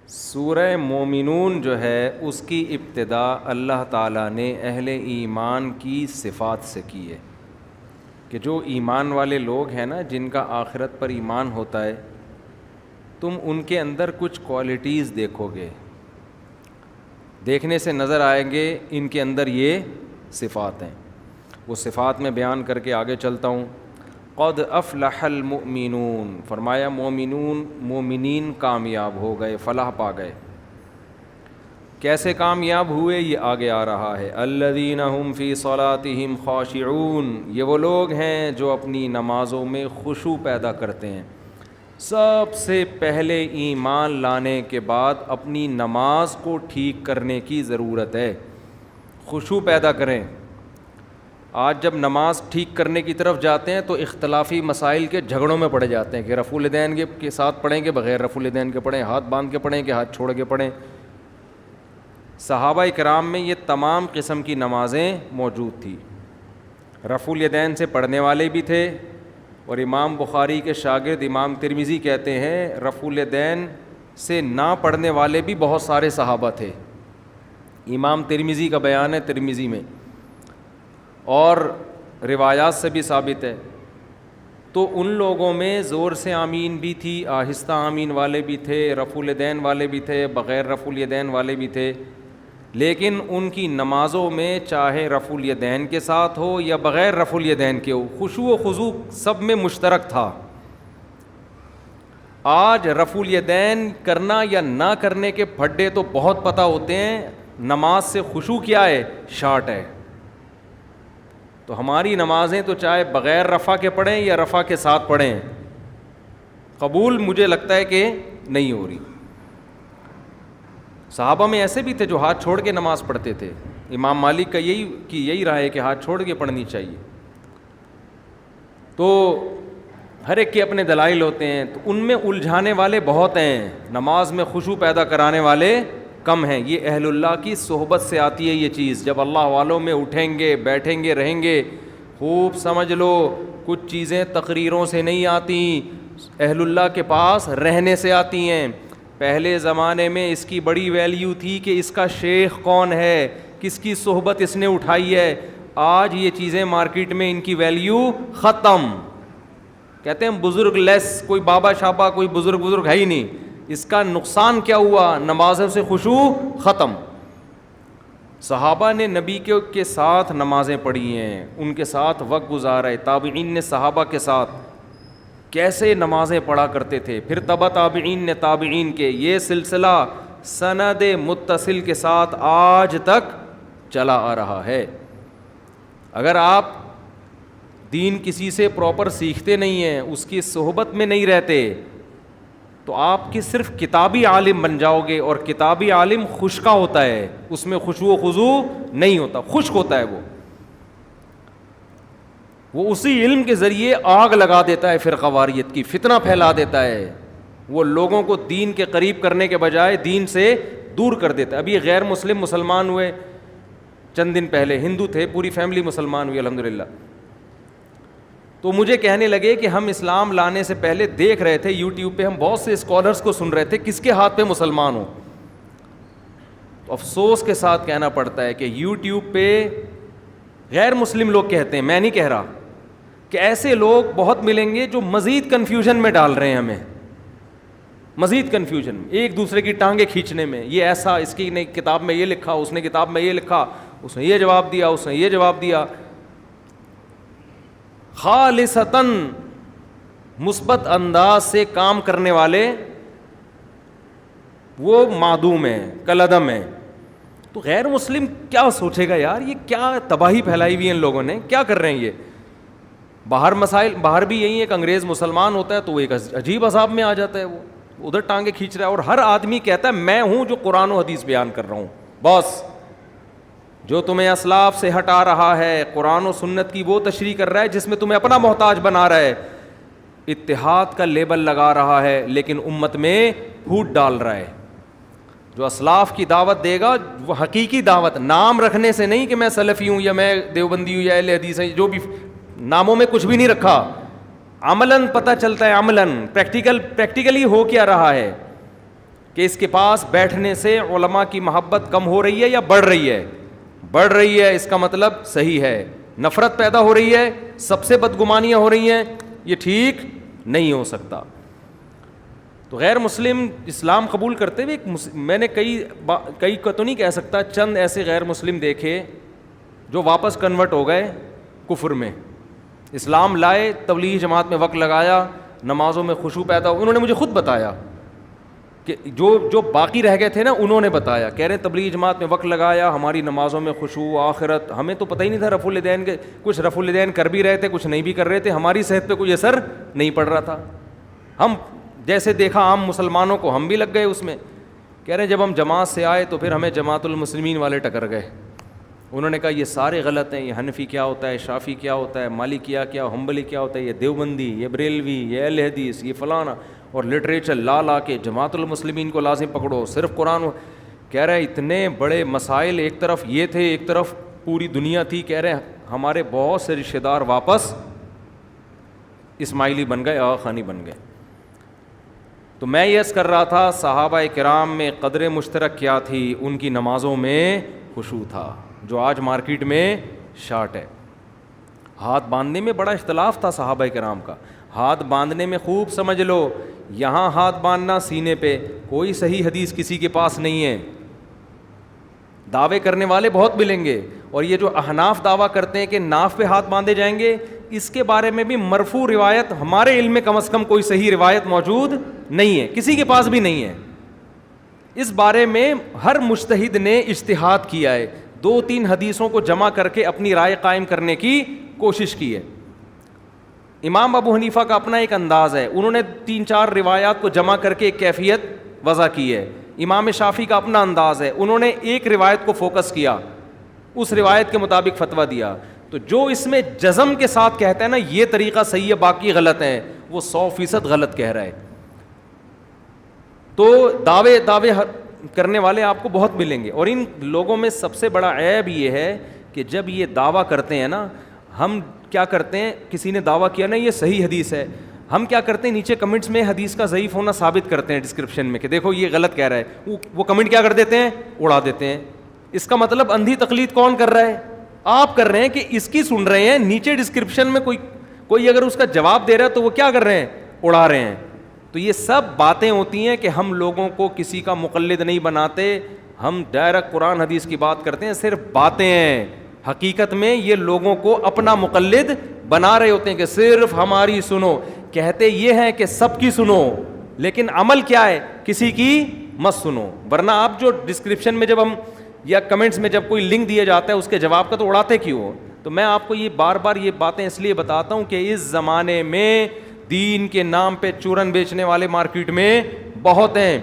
سورہ مومنون جو ہے اس کی ابتدا اللہ تعالیٰ نے اہل ایمان کی صفات سے کی ہے کہ جو ایمان والے لوگ ہیں نا، جن کا آخرت پر ایمان ہوتا ہے، تم ان کے اندر کچھ کوالٹیز دیکھو گے، دیکھنے سے نظر آئیں گے ان کے اندر یہ صفات ہیں۔ وہ صفات میں بیان کر کے آگے چلتا ہوں۔ قد افلح المؤمنون، فرمایا مومنین کامیاب ہو گئے، فلاح پا گئے۔ کیسے کامیاب ہوئے یہ آگے آ رہا ہے۔ الذین هم فی صلاتہم خاشعون، یہ وہ لوگ ہیں جو اپنی نمازوں میں خشوع پیدا کرتے ہیں۔ سب سے پہلے ایمان لانے کے بعد اپنی نماز کو ٹھیک کرنے کی ضرورت ہے، خشوع پیدا کریں۔ آج جب نماز ٹھیک کرنے کی طرف جاتے ہیں تو اختلافی مسائل کے جھگڑوں میں پڑے جاتے ہیں کہ رفع الیدین کے ساتھ پڑھیں کہ بغیر رفع الیدین کے پڑھیں، ہاتھ باندھ کے پڑھیں کہ ہاتھ چھوڑ کے پڑھیں۔ صحابہ کرام میں یہ تمام قسم کی نمازیں موجود تھیں۔ رفع الیدین سے پڑھنے والے بھی تھے، اور امام بخاری کے شاگرد امام ترمذی کہتے ہیں رفع الیدین سے نہ پڑھنے والے بھی بہت سارے صحابہ تھے۔ امام ترمذی کا بیان ہے ترمذی میں، اور روایات سے بھی ثابت ہے۔ تو ان لوگوں میں زور سے آمین بھی تھی، آہستہ آمین والے بھی تھے، رفع الیدین والے بھی تھے، بغیر رفع الیدین والے بھی تھے، لیکن ان کی نمازوں میں چاہے رفع الیدین کے ساتھ ہو یا بغیر رفع الیدین کے ہو، خشوع و خضوع سب میں مشترک تھا۔ آج رفع الیدین کرنا یا نہ کرنے کے پھڈے تو بہت پتہ ہوتے ہیں، نماز سے خشوع کیا ہے؟ شارٹ ہے۔ تو ہماری نمازیں تو چاہے بغیر رفع کے پڑھیں یا رفع کے ساتھ پڑھیں، قبول مجھے لگتا ہے کہ نہیں ہو رہی۔ صحابہ میں ایسے بھی تھے جو ہاتھ چھوڑ کے نماز پڑھتے تھے۔ امام مالک کا یہی رائے ہے کہ ہاتھ چھوڑ کے پڑھنی چاہیے۔ تو ہر ایک کے اپنے دلائل ہوتے ہیں، تو ان میں الجھانے والے بہت ہیں، نماز میں خشوع پیدا کرانے والے کم ہیں۔ یہ اہل اللہ کی صحبت سے آتی ہے یہ چیز۔ جب اللہ والوں میں اٹھیں گے، بیٹھیں گے، رہیں گے، خوب سمجھ لو کچھ چیزیں تقریروں سے نہیں آتی، اہل اللہ کے پاس رہنے سے آتی ہیں۔ پہلے زمانے میں اس کی بڑی ویلیو تھی کہ اس کا شیخ کون ہے، کس کی صحبت اس نے اٹھائی ہے۔ آج یہ چیزیں مارکیٹ میں ان کی ویلیو ختم۔ کہتے ہیں بزرگ لیس، کوئی بابا شابا، کوئی بزرگ ہے ہی نہیں۔ اس کا نقصان کیا ہوا؟ نمازوں سے خشوع ختم۔ صحابہ نے نبی کے ساتھ نمازیں پڑھی ہیں، ان کے ساتھ وقت گزارا ہے۔ تابعین نے صحابہ کے ساتھ کیسے نمازیں پڑھا کرتے تھے، پھر تبع تابعین نے تابعین کے، یہ سلسلہ سند متصل کے ساتھ آج تک چلا آ رہا ہے۔ اگر آپ دین کسی سے پراپر سیکھتے نہیں ہیں، اس کی صحبت میں نہیں رہتے، تو آپ کی صرف کتابی عالم بن جاؤ گے، اور کتابی عالم خشکا ہوتا ہے، اس میں خشوع و خضوع نہیں ہوتا، خشک ہوتا ہے۔ وہ اسی علم کے ذریعے آگ لگا دیتا ہے فرقہ واریت کی، فتنہ پھیلا دیتا ہے، وہ لوگوں کو دین کے قریب کرنے کے بجائے دین سے دور کر دیتا ہے۔ ابھی غیر مسلم مسلمان ہوئے چند دن پہلے، ہندو تھے، پوری فیملی مسلمان ہوئی الحمدللہ۔ تو مجھے کہنے لگے کہ ہم اسلام لانے سے پہلے دیکھ رہے تھے یوٹیوب پہ، ہم بہت سے اسکالرز کو سن رہے تھے کس کے ہاتھ پہ مسلمان ہو۔ تو افسوس کے ساتھ کہنا پڑتا ہے کہ یوٹیوب پہ غیر مسلم لوگ کہتے ہیں، میں نہیں کہہ رہا، کہ ایسے لوگ بہت ملیں گے جو مزید کنفیوژن میں ڈال رہے ہیں ہمیں، مزید کنفیوژن میں، ایک دوسرے کی ٹانگیں کھینچنے میں۔ یہ ایسا، اس کی نے کتاب میں یہ لکھا، اس نے کتاب میں یہ لکھا، اس نے یہ جواب دیا، اس نے یہ جواب دیا۔ خالصتاً مثبت انداز سے کام کرنے والے وہ معدوم ہیں، کالعدم ہیں۔ تو غیر مسلم کیا سوچے گا یار، یہ کیا تباہی پھیلائی ہوئی ہے ان لوگوں نے، کیا کر رہے ہیں یہ؟ باہر بھی یہی ہے کہ انگریز مسلمان ہوتا ہے تو وہ ایک عجیب عذاب میں آ جاتا ہے، وہ ادھر ٹانگیں کھینچ رہا ہے، اور ہر آدمی کہتا ہے میں ہوں جو قرآن و حدیث بیان کر رہا ہوں۔ بس جو تمہیں اسلاف سے ہٹا رہا ہے، قرآن و سنت کی وہ تشریح کر رہا ہے جس میں تمہیں اپنا محتاج بنا رہا ہے، اتحاد کا لیبل لگا رہا ہے، لیکن امت میں پھوٹ ڈال رہا ہے۔ جو اسلاف کی دعوت دے گا وہ حقیقی دعوت، نام رکھنے سے نہیں کہ میں سلفی ہوں یا میں دیوبندی ہوں یا اہل حدیث ہوں، جو بھی ناموں میں کچھ بھی نہیں رکھا، عملاً پتہ چلتا ہے، عملاً پریکٹیکلی ہو کیا رہا ہے کہ اس کے پاس بیٹھنے سے علماء کی محبت کم ہو رہی ہے یا بڑھ رہی ہے؟ بڑھ رہی ہے، اس کا مطلب صحیح ہے. نفرت پیدا ہو رہی ہے، سب سے بدگمانیاں ہو رہی ہیں، یہ ٹھیک نہیں ہو سکتا. تو غیر مسلم اسلام قبول کرتے ہوئے میں نے کئی کو تو نہیں کہہ سکتا، چند ایسے غیر مسلم دیکھے جو واپس کنورٹ ہو گئے کفر میں. اسلام لائے، تبلیغ جماعت میں وقت لگایا، نمازوں میں خشوع پیدا ہو. انہوں نے مجھے خود بتایا کہ جو باقی رہ گئے تھے نا، انہوں نے بتایا، کہہ رہے تبلیغ جماعت میں وقت لگایا، ہماری نمازوں میں خشوع، آخرت، ہمیں تو پتہ ہی نہیں تھا رفع الیدین کے، کچھ رفع الیدین کر بھی رہے تھے، کچھ نہیں بھی کر رہے تھے، ہماری صحت پہ کوئی اثر نہیں پڑ رہا تھا. ہم جیسے دیکھا عام مسلمانوں کو، ہم بھی لگ گئے اس میں. کہہ رہے جب ہم جماعت سے آئے تو پھر ہمیں جماعت المسلمین والے ٹکر گئے. انہوں نے کہا یہ سارے غلط ہیں، یہ حنفی کیا ہوتا ہے، شافی کیا ہوتا ہے، مالکیہ کیا، حنبلی کیا ہوتا ہے، یہ دیوبندی، یہ بریلوی، یہ اہل حدیث، یہ فلانا، اور لٹریچر لا کے جماعت المسلمین کو لازم پکڑو، صرف قرآن. کہہ رہے اتنے بڑے مسائل، ایک طرف یہ تھے، ایک طرف پوری دنیا تھی. کہہ رہے ہمارے بہت سے رشتہ دار واپس اسماعیلی بن گئے، آغا خانی بن گئے. تو میں یہ عرض کر رہا تھا صحابہ کرام میں قدر مشترک کیا تھی؟ ان کی نمازوں میں خشوع تھا، جو آج مارکیٹ میں شارٹ ہے. ہاتھ باندھنے میں بڑا اختلاف تھا صحابہ کرام کا. ہاتھ باندھنے میں خوب سمجھ لو، یہاں ہاتھ باندھنا سینے پہ، کوئی صحیح حدیث کسی کے پاس نہیں ہے. دعوے کرنے والے بہت ملیں گے، اور یہ جو احناف دعویٰ کرتے ہیں کہ ناف پہ ہاتھ باندھے جائیں گے، اس کے بارے میں بھی مرفوع روایت ہمارے علم میں کم از کم کوئی صحیح روایت موجود نہیں ہے، کسی کے پاس بھی نہیں ہے. اس بارے میں ہر مجتہد نے اجتہاد کیا ہے، 2-3 حدیثوں کو جمع کر کے اپنی رائے قائم کرنے کی کوشش کی ہے. امام ابو حنیفہ کا اپنا ایک انداز ہے، انہوں نے 3-4 روایات کو جمع کر کے ایک کیفیت وضع کی ہے. امام شافعی کا اپنا انداز ہے، انہوں نے ایک روایت کو فوکس کیا، اس روایت کے مطابق فتویٰ دیا. تو جو اس میں جزم کے ساتھ کہتا ہے نا یہ طریقہ صحیح ہے باقی غلط ہیں، وہ 100% غلط کہہ رہا ہے. تو دعوے کرنے والے آپ کو بہت ملیں گے، اور ان لوگوں میں سب سے بڑا عیب یہ ہے کہ جب یہ دعویٰ کرتے ہیں نا، ہم کیا کرتے ہیں، کسی نے دعویٰ کیا نا یہ صحیح حدیث ہے، ہم کیا کرتے ہیں نیچے کمنٹس میں حدیث کا ضعیف ہونا ثابت کرتے ہیں، ڈسکرپشن میں کہ دیکھو یہ غلط کہہ رہا ہے. وہ کمنٹ کیا کر دیتے ہیں، اڑا دیتے ہیں. اس کا مطلب اندھی تقلید کون کر رہا ہے؟ آپ کر رہے ہیں کہ اس کی سن رہے ہیں، نیچے ڈسکرپشن میں کوئی اگر اس کا جواب دے رہا ہے تو وہ کیا کر رہے ہیں، اڑا رہے ہیں. تو یہ سب باتیں ہوتی ہیں کہ ہم لوگوں کو کسی کا مقلد نہیں بناتے، ہم ڈائریکٹ قرآن حدیث کی بات کرتے ہیں، صرف باتیں ہیں. حقیقت میں یہ لوگوں کو اپنا مقلد بنا رہے ہوتے ہیں کہ صرف ہماری سنو. کہتے یہ ہیں کہ سب کی سنو، لیکن عمل کیا ہے، کسی کی مت سنو. ورنہ آپ جو ڈسکرپشن میں جب ہم یا کمنٹس میں جب کوئی لنک دیا جاتا ہے اس کے جواب کا تو اڑاتے کیوں ہو؟ تو میں آپ کو یہ بار بار یہ باتیں اس لیے بتاتا ہوں کہ اس زمانے میں دین کے نام پہ چورن بیچنے والے مارکیٹ میں بہت ہیں.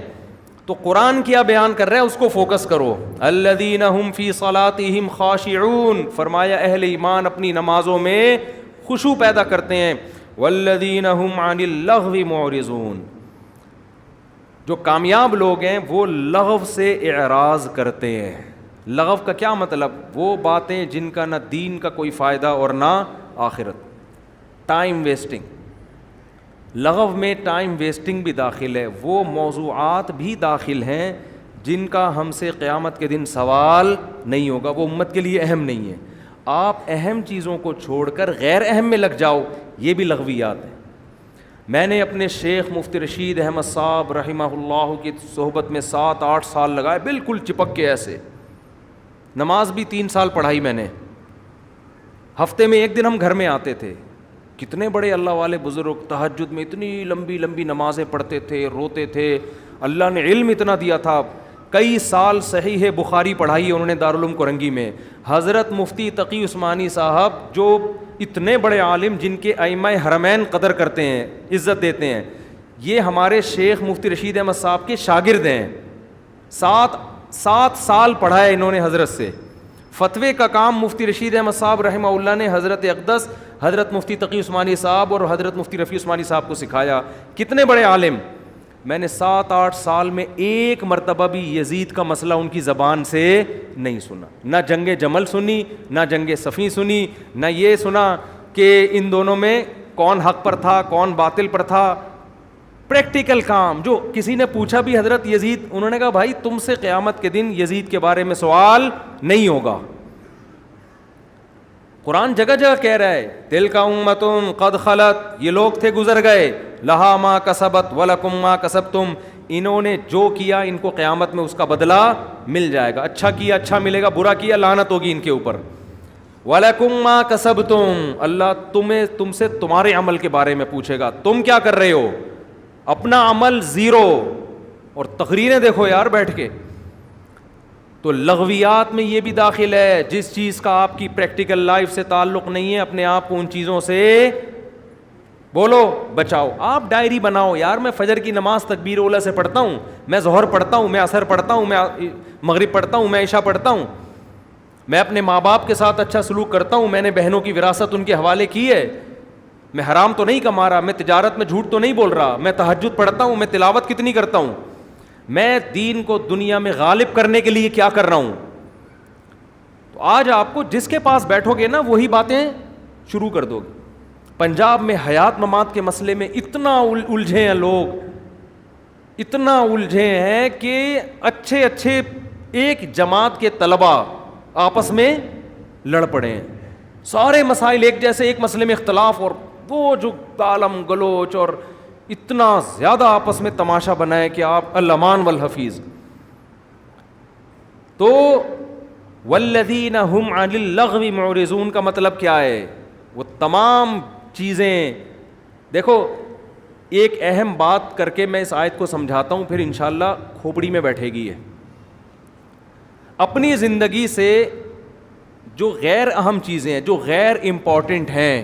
تو قرآن کیا بیان کر رہا ہے اس کو فوکس کرو. الذین هم فی صلاتہم خاشعون، فرمایا اہل ایمان اپنی نمازوں میں خشوع پیدا کرتے ہیں. والذین هم عن اللغو معرضون، جو کامیاب لوگ ہیں وہ لغو سے اعراض کرتے ہیں. لغو کا کیا مطلب؟ وہ باتیں جن کا نہ دین کا کوئی فائدہ اور نہ آخرت. ٹائم ویسٹنگ، لغو میں ٹائم ویسٹنگ بھی داخل ہے، وہ موضوعات بھی داخل ہیں جن کا ہم سے قیامت کے دن سوال نہیں ہوگا، وہ امت کے لیے اہم نہیں ہے. آپ اہم چیزوں کو چھوڑ کر غیر اہم میں لگ جاؤ، یہ بھی لغویات ہیں. میں نے اپنے شیخ مفتی رشید احمد صاحب رحمہ اللہ کی صحبت میں 7-8 سال لگائے، بالکل چپک کے ایسے. نماز بھی 3 سال پڑھائی میں نے. ہفتے میں 1 دن ہم گھر میں آتے تھے. کتنے بڑے اللہ والے بزرگ تہجد میں اتنی لمبی لمبی نمازیں پڑھتے تھے، روتے تھے. اللہ نے علم اتنا دیا تھا. کئی سال صحیح بخاری پڑھائی انہوں نے دارالعلوم کرنگی میں. حضرت مفتی تقی عثمانی صاحب جو اتنے بڑے عالم جن کے ائمہ حرمین قدر کرتے ہیں، عزت دیتے ہیں، یہ ہمارے شیخ مفتی رشید احمد صاحب کے شاگرد ہیں. 7 سال پڑھا ہے انہوں نے حضرت سے. فتوے کا کام مفتی رشید احمد صاحب رحمہ اللہ نے حضرت اقدس، حضرت مفتی تقی عثمانی صاحب اور حضرت مفتی رفیع عثمانی صاحب کو سکھایا. کتنے بڑے عالم. میں نے 7-8 سال میں ایک مرتبہ بھی یزید کا مسئلہ ان کی زبان سے نہیں سنا. نہ جنگ جمل سنی، نہ جنگ صفین سنی، نہ یہ سنا کہ ان دونوں میں کون حق پر تھا کون باطل پر تھا. پریکٹیکل کام. جو کسی نے پوچھا بھی حضرت یزید, انہوں نے کہا بھائی تم سے قیامت کے دن یزید کے بارے میں سوال نہیں ہوگا. قرآن جگہ جگہ کہہ رہا ہے تلک امۃ قد خلت, یہ لوگ تھے گزر گئے, لہا ما کسبت ولکم ما کسبتم, انہوں نے جو کیا ان کو قیامت میں اس کا بدلہ مل جائے گا. اچھا کیا اچھا ملے گا, برا کیا لعنت ہوگی ان کے اوپر. وَلَكُمْ مَا كَسَبْتُمْ, اللہ تم سے تمہارے عمل کے بارے میں پوچھے گا, تم کیا کر رہے ہو. اپنا عمل زیرو, اور تقریریں دیکھو یار بیٹھ کے. تو لغویات میں یہ بھی داخل ہے, جس چیز کا آپ کی پریکٹیکل لائف سے تعلق نہیں ہے اپنے آپ کو ان چیزوں سے بولو بچاؤ. آپ ڈائری بناؤ یار, میں فجر کی نماز تکبیر اولا سے پڑھتا ہوں, میں ظہر پڑھتا ہوں, میں عصر پڑھتا ہوں, میں مغرب پڑھتا ہوں, میں عشاء پڑھتا ہوں, میں اپنے ماں باپ کے ساتھ اچھا سلوک کرتا ہوں, میں نے بہنوں کی وراثت ان کے حوالے کی ہے, میں حرام تو نہیں کما رہا, میں تجارت میں جھوٹ تو نہیں بول رہا, میں تہجد پڑھتا ہوں, میں تلاوت کتنی کرتا ہوں, میں دین کو دنیا میں غالب کرنے کے لیے کیا کر رہا ہوں. تو آج آپ کو جس کے پاس بیٹھو گے نا وہی باتیں شروع کر دو گے. پنجاب میں حیات ممات کے مسئلے میں اتنا الجھے ہیں لوگ, اتنا الجھے ہیں کہ اچھے ایک جماعت کے طلباء آپس میں لڑ پڑے ہیں. سارے مسائل ایک جیسے, ایک مسئلے میں اختلاف, اور وہ جو گالم گلوچ اور اتنا زیادہ آپس میں تماشا بنائے کہ آپ الامان والحفیظ. تو والذین هم عن اللغو معرضون کا مطلب کیا ہے؟ وہ تمام چیزیں دیکھو. ایک اہم بات کر کے میں اس آیت کو سمجھاتا ہوں, پھر انشاءاللہ کھوپڑی میں بیٹھے گی. ہے اپنی زندگی سے جو غیر اہم چیزیں ہیں, جو غیر امپورٹنٹ ہیں,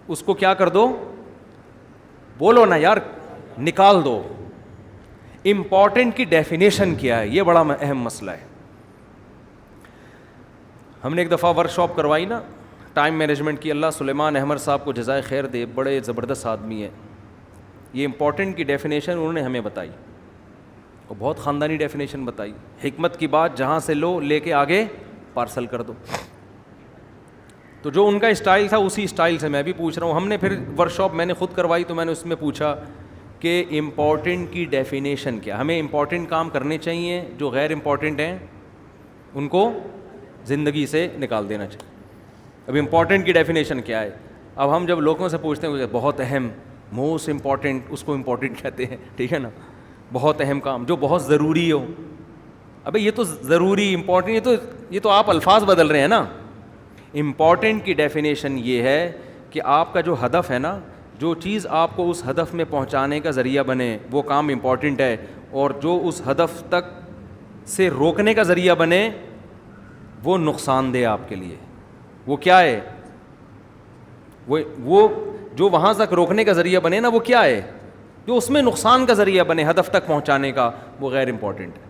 اس کو کیا کر دو, بولو نا یار, نکال دو. امپورٹنٹ کی ڈیفینیشن کیا ہے, یہ بڑا اہم مسئلہ ہے. ہم نے ایک دفعہ ورک شاپ کروائی نا ٹائم مینجمنٹ کی, اللہ سلیمان احمد صاحب کو جزائے خیر دے, بڑے زبردست آدمی ہیں. یہ امپورٹنٹ کی ڈیفینیشن انہوں نے ہمیں بتائی, اور بہت خاندانی ڈیفینیشن بتائی. حکمت کی بات جہاں سے لو لے کے آگے پارسل کر دو. تو جو ان کا اسٹائل تھا اسی اسٹائل سے میں بھی پوچھ رہا ہوں. ہم نے پھر ورک شاپ میں نے خود کروائی, تو میں نے اس میں پوچھا کہ امپورٹنٹ کی ڈیفینیشن کیا. ہمیں امپورٹنٹ کام کرنے چاہیے, جو غیر امپورٹنٹ ہیں ان کو زندگی سے نکال دینا چاہیے. اب امپورٹنٹ کی ڈیفینیشن کیا ہے؟ اب ہم جب لوگوں سے پوچھتے ہیں بہت اہم, موسٹ امپورٹنٹ, اس کو امپورٹنٹ کہتے ہیں, ٹھیک ہے نا. بہت اہم کام جو بہت ضروری ہو. ابھی یہ تو ضروری امپورٹنٹ, یہ تو آپ الفاظ بدل رہے ہیں نا. امپورٹنٹ کی ڈیفینیشن یہ ہے کہ آپ کا جو ہدف ہے نا, جو چیز آپ کو اس ہدف میں پہنچانے کا ذریعہ بنے, وہ کام امپورٹنٹ ہے. اور جو اس ہدف تک سے روکنے کا ذریعہ بنے وہ نقصان دہ آپ کے لیے. وہ کیا ہے؟ وہ جو وہاں تک روکنے کا ذریعہ بنے نا, وہ کیا ہے؟ جو اس میں نقصان کا ذریعہ بنے ہدف تک پہنچانے کا, وہ غیر امپورٹنٹ ہے.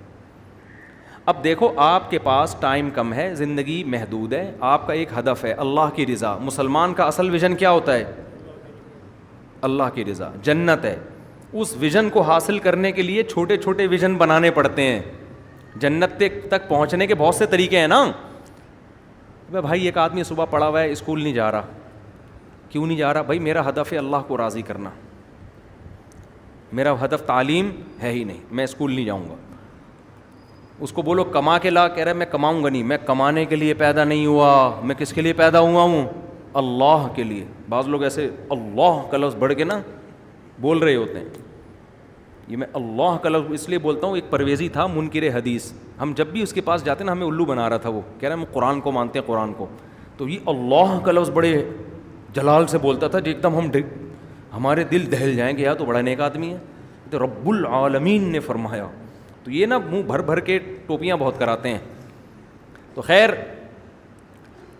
اب دیکھو آپ کے پاس ٹائم کم ہے, زندگی محدود ہے, آپ کا ایک ہدف ہے اللہ کی رضا. مسلمان کا اصل ویژن کیا ہوتا ہے؟ اللہ کی رضا, جنت ہے. اس ویژن کو حاصل کرنے کے لیے چھوٹے چھوٹے ویژن بنانے پڑتے ہیں. جنت تک پہنچنے کے بہت سے طریقے ہیں نا. بھائی ایک آدمی صبح پڑھا ہوا ہے, اسکول نہیں جا رہا. کیوں نہیں جا رہا؟ بھائی میرا ہدف ہے اللہ کو راضی کرنا, میرا ہدف تعلیم ہے ہی نہیں, میں اسکول نہیں جاؤں گا. اس کو بولو کما کے لا, کہہ رہا ہے میں کماؤں گا نہیں. میں کمانے کے لیے پیدا نہیں ہوا, میں کس کے لیے پیدا ہوا ہوں؟ اللہ کے لیے. بعض لوگ ایسے اللہ کا لفظ بڑھ کے نا بول رہے ہوتے ہیں. یہ میں اللہ کا لفظ اس لیے بولتا ہوں, ایک پرویزی تھا منکر حدیث, ہم جب بھی اس کے پاس جاتے نا ہمیں الو بنا رہا تھا. وہ کہہ رہا ہے ہم قرآن کو مانتے ہیں, قرآن کو. تو یہ اللہ کا لفظ بڑے جلال سے بولتا تھا, ایک دم ہمارے دل دہل جائیں گے, یا تو بڑا نیک آدمی ہے. تو رب العالمین نے فرمایا. تو یہ نا منہ بھر بھر کے ٹوپیاں بہت کراتے ہیں. تو خیر,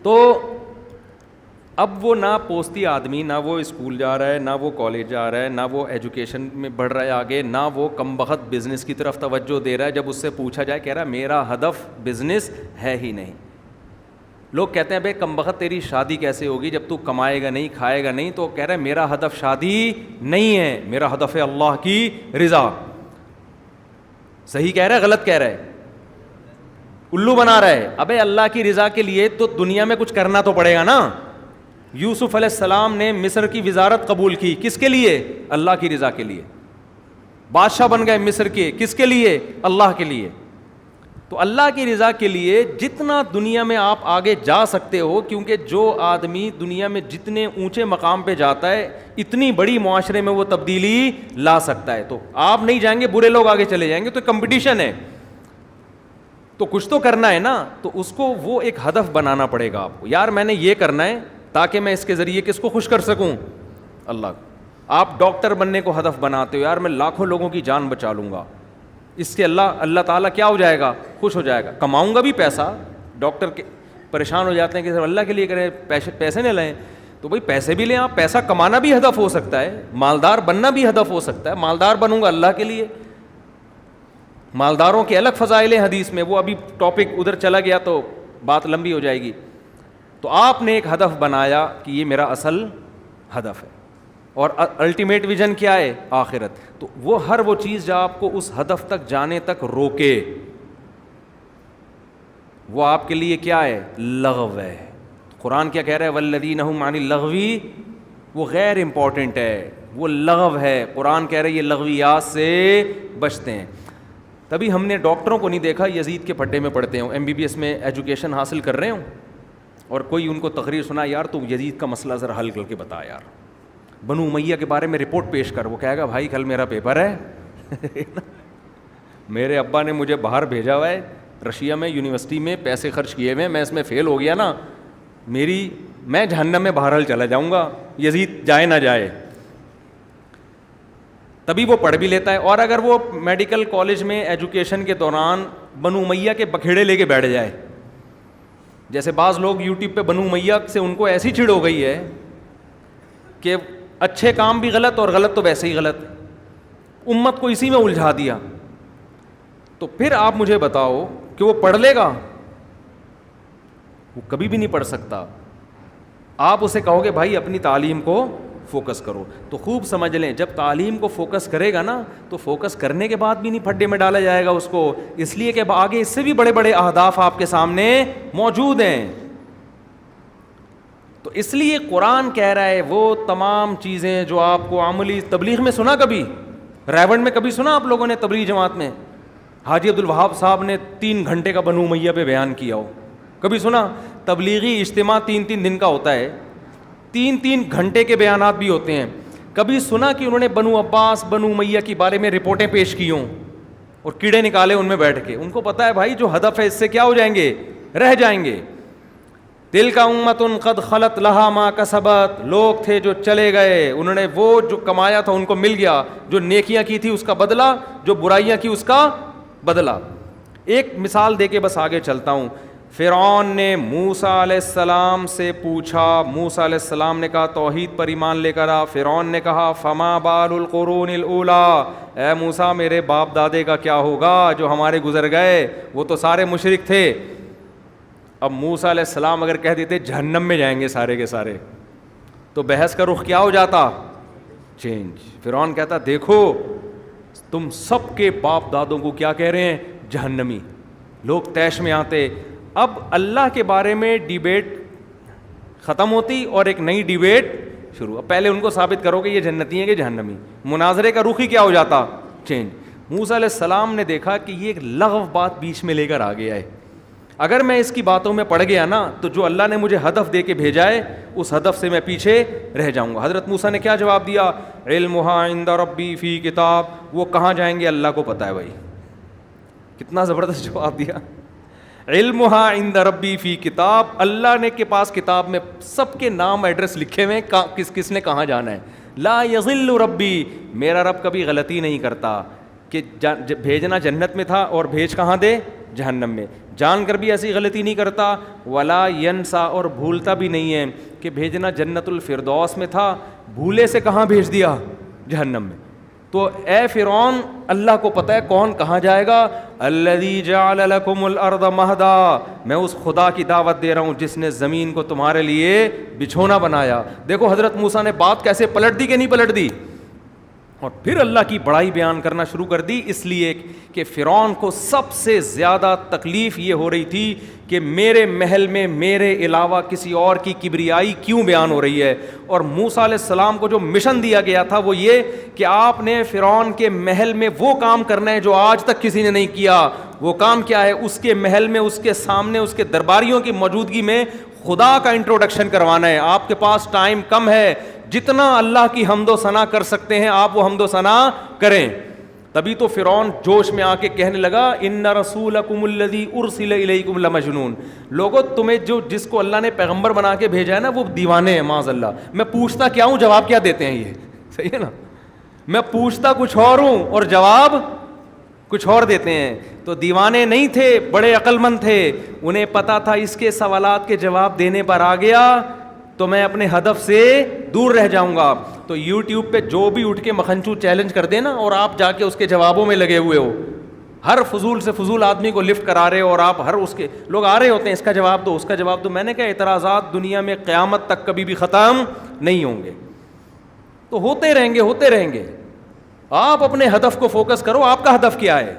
تو اب وہ نہ پوستی آدمی, نہ وہ اسکول جا رہا ہے, نہ وہ کالج جا رہا ہے, نہ وہ ایجوکیشن میں بڑھ رہا ہے آگے, نہ وہ کم بخت بزنس کی طرف توجہ دے رہا ہے. جب اس سے پوچھا جائے کہہ رہا ہے میرا ہدف بزنس ہے ہی نہیں. لوگ کہتے ہیں بھائی کم بخت تیری شادی کیسے ہوگی جب تو کمائے گا نہیں, کھائے گا نہیں. تو کہہ رہا ہے میرا ہدف شادی نہیں ہے, میرا ہدف ہے اللہ کی رضا. صحیح کہہ رہا ہے غلط کہہ رہا ہے؟ الو بنا رہا ہے. ابے اللہ کی رضا کے لیے تو دنیا میں کچھ کرنا تو پڑے گا نا. یوسف علیہ السلام نے مصر کی وزارت قبول کی، کس کے لیے؟ اللہ کی رضا کے لیے. بادشاہ بن گئے مصر کے، کس کے لیے؟ اللہ کے لیے. تو اللہ کی رضا کے لیے جتنا دنیا میں آپ آگے جا سکتے ہو، کیونکہ جو آدمی دنیا میں جتنے اونچے مقام پہ جاتا ہے اتنی بڑی معاشرے میں وہ تبدیلی لا سکتا ہے. تو آپ نہیں جائیں گے، برے لوگ آگے چلے جائیں گے، تو کمپٹیشن ہے. تو کچھ تو کرنا ہے نا، تو اس کو وہ ایک ہدف بنانا پڑے گا آپ کو. یار میں نے یہ کرنا ہے تاکہ میں اس کے ذریعے کس کو خوش کر سکوں؟ اللہ کو. آپ ڈاکٹر بننے کو ہدف بناتے ہو، یار میں لاکھوں لوگوں کی جان بچا لوں گا، اس سے اللہ تعالیٰ کیا ہو جائے گا؟ خوش ہو جائے گا. کماؤں گا بھی پیسہ. ڈاکٹر کے پریشان ہو جاتے ہیں کہ صرف اللہ کے لیے کریں، پیسے نہ لیں. تو بھائی پیسے بھی لیں آپ، پیسہ کمانا بھی ہدف ہو سکتا ہے، مالدار بننا بھی ہدف ہو سکتا ہے. مالدار بنوں گا اللہ کے لیے. مالداروں کے الگ فضائل ہیں حدیث میں، وہ ابھی ٹاپک ادھر چلا گیا تو بات لمبی ہو جائے گی. تو آپ نے ایک ہدف بنایا کہ یہ میرا اصل ہدف ہے، اور الٹیمیٹ ویژن کیا ہے؟ آخرت. تو وہ چیز جو آپ کو اس ہدف تک جانے تک روکے، وہ آپ کے لیے کیا ہے؟ لغو ہے. قرآن کیا کہہ رہا ہے؟ والذین هم عن اللغو، وہ غیر امپورٹنٹ ہے، وہ لغو ہے. قرآن کہہ رہا ہے یہ لغویات سے بچتے ہیں. تبھی ہم نے ڈاکٹروں کو نہیں دیکھا یزید کے پھڈے میں پڑھتے ہوں، MBBS میں ایجوکیشن حاصل کر رہے ہوں، اور کوئی ان کو تقریر سنا، یار تو یزید کا مسئلہ ذرا حل کر کے بتا، یار بنو امیہ کے بارے میں رپورٹ پیش کر. وہ کہے گا بھائی کل میرا پیپر ہے میرے ابا نے مجھے باہر بھیجا ہوا ہے رشیا میں، یونیورسٹی میں پیسے خرچ کیے ہوئے، میں اس میں فیل ہو گیا نا، میں جہنم میں بہرحال چلا جاؤں گا، یزید جائے نہ جائے. تبھی وہ پڑھ بھی لیتا ہے. اور اگر وہ میڈیکل کالج میں ایجوکیشن کے دوران بنو امیہ کے بکھیڑے لے کے بیٹھ جائے، جیسے بعض لوگ یوٹیوب پہ بنو امیہ سے ان کو ایسی چڑ ہو گئی ہے کہ اچھے کام بھی غلط اور غلط تو ویسے ہی غلط، امت کو اسی میں الجھا دیا. تو پھر آپ مجھے بتاؤ کہ وہ پڑھ لے گا؟ وہ کبھی بھی نہیں پڑھ سکتا. آپ اسے کہو گے بھائی اپنی تعلیم کو فوکس کرو، تو خوب سمجھ لیں جب تعلیم کو فوکس کرے گا نا، تو فوکس کرنے کے بعد بھی نہیں پھڈے میں ڈالا جائے گا اس کو، اس لیے کہ آگے اس سے بھی بڑے بڑے اہداف آپ کے سامنے موجود ہیں. تو اس لیے قرآن کہہ رہا ہے وہ تمام چیزیں جو آپ کو عملی تبلیغ میں سنا، کبھی ریونڈ میں کبھی سنا آپ لوگوں نے تبلیغ جماعت میں حاجی عبدالوہاب صاحب نے 3 گھنٹے کا بنو امیہ پہ بیان کیا ہو؟ کبھی سنا؟ تبلیغی اجتماع 3 دن کا ہوتا ہے، 3 گھنٹے کے بیانات بھی ہوتے ہیں. کبھی سنا کہ انہوں نے بنو عباس بنو امیہ کے بارے میں رپورٹیں پیش کی ہوں اور کیڑے نکالے ان میں بیٹھ کے؟ ان کو پتا ہے بھائی جو ہدف ہے اس سے کیا ہو جائیں گے؟ رہ جائیں گے. تلک امۃ قد خلت لہا ما کسبت، لوگ تھے جو چلے گئے، انہوں نے وہ جو کمایا تھا ان کو مل گیا، جو نیکیاں کی تھی اس کا بدلہ، جو برائیاں کی اس کا بدلہ. ایک مثال دے کے بس آگے چلتا ہوں. فرعون نے موسیٰ علیہ السلام سے پوچھا، موسیٰ علیہ السلام نے کہا توحید پر ایمان لے کر آ. فرعون نے کہا فما بال القرون الاولی، اے موسیٰ میرے باپ دادے کا کیا ہوگا جو ہمارے گزر گئے، وہ تو سارے مشرک تھے. اب موسیٰ علیہ السلام اگر کہہ دیتے جہنم میں جائیں گے سارے کے سارے، تو بحث کا رخ کیا ہو جاتا؟ چینج. فرعون کہتا دیکھو تم سب کے باپ دادوں کو کیا کہہ رہے ہیں؟ جہنمی. لوگ طیش میں آتے. اب اللہ کے بارے میں ڈیبیٹ ختم ہوتی اور ایک نئی ڈیبیٹ شروع. اب پہلے ان کو ثابت کرو کہ یہ جنتی ہیں کہ جہنمی. مناظرے کا رخ ہی کیا ہو جاتا؟ چینج. موسیٰ علیہ السلام نے دیکھا کہ یہ ایک لغو بات بیچ میں لے کر آ گیا ہے، اگر میں اس کی باتوں میں پڑ گیا نا تو جو اللہ نے مجھے ہدف دے کے بھیجا ہے اس ہدف سے میں پیچھے رہ جاؤں گا. حضرت موسیٰ نے کیا جواب دیا؟ علمھا عند ربی فی کتاب. وہ کہاں جائیں گے اللہ کو پتہ ہے. بھائی کتنا زبردست جواب دیا. علمھا عند ربی فی کتاب، اللہ نے کے پاس کتاب میں سب کے نام ایڈریس لکھے ہوئے ہیں، کس کس نے کہاں جانا ہے. لا یضل ربی، میرا رب کبھی غلطی نہیں کرتا کہ بھیجنا جنت میں تھا اور بھیج کہاں دے؟ جہنم میں. جان کر بھی ایسی غلطی نہیں کرتا. ولا ینسا، اور بھولتا بھی نہیں ہے کہ بھیجنا جنت الفردوس میں تھا، بھولے سے کہاں بھیج دیا؟ جہنم میں. تو اے فرعون اللہ کو پتہ ہے کون کہاں جائے گا. الذی جعل لکم الارض مہدا، میں اس خدا کی دعوت دے رہا ہوں جس نے زمین کو تمہارے لیے بچھونا بنایا. دیکھو حضرت موسیٰ نے بات کیسے پلٹ دی کہ نہیں پلٹ دی. اور پھر اللہ کی بڑائی بیان کرنا شروع کر دی، اس لیے کہ فرعون کو سب سے زیادہ تکلیف یہ ہو رہی تھی کہ میرے محل میں میرے علاوہ کسی اور کی کبریائی کیوں بیان ہو رہی ہے. اور موسیٰ علیہ السلام کو جو مشن دیا گیا تھا وہ یہ کہ آپ نے فرعون کے محل میں وہ کام کرنا ہے جو آج تک کسی نے نہیں کیا. وہ کام کیا ہے؟ اس کے محل میں، اس کے سامنے، اس کے درباریوں کی موجودگی میں خدا کا انٹروڈکشن کروانا ہے. آپ کے پاس ٹائم کم ہے، جتنا اللہ کی حمد و ثنا کر سکتے ہیں آپ وہ حمد و ثنا کریں. تبھی تو فرعون جوش میں آ کے کہنے لگا ان رسولکم الذی ارسل الیکم لمجنون. لوگوں تمہیں جس کو اللہ نے پیغمبر بنا کے بھیجا ہے نا وہ دیوانے ہیں معاذ اللہ. میں پوچھتا کیا ہوں، جواب کیا دیتے ہیں یہ؟ صحیح ہے نا، میں پوچھتا کچھ اور ہوں اور جواب کچھ اور دیتے ہیں. تو دیوانے نہیں تھے، بڑے عقل مند تھے. انہیں پتا تھا اس کے سوالات کے جواب دینے پر آ گیا تو میں اپنے ہدف سے دور رہ جاؤں گا. تو یوٹیوب پہ جو بھی اٹھ کے مکھنچو چیلنج کر دے نا اور آپ جا کے اس کے جوابوں میں لگے ہوئے ہو، ہر فضول سے فضول آدمی کو لفٹ کرا رہے ہو اور آپ ہر اس کے لوگ آ رہے ہوتے ہیں اس کا جواب دو، اس کا جواب دو. میں نے کہا اعتراضات دنیا میں قیامت تک کبھی بھی ختم نہیں ہوں گے، تو ہوتے رہیں گے. آپ اپنے ہدف کو فوکس کرو. آپ کا ہدف کیا ہے؟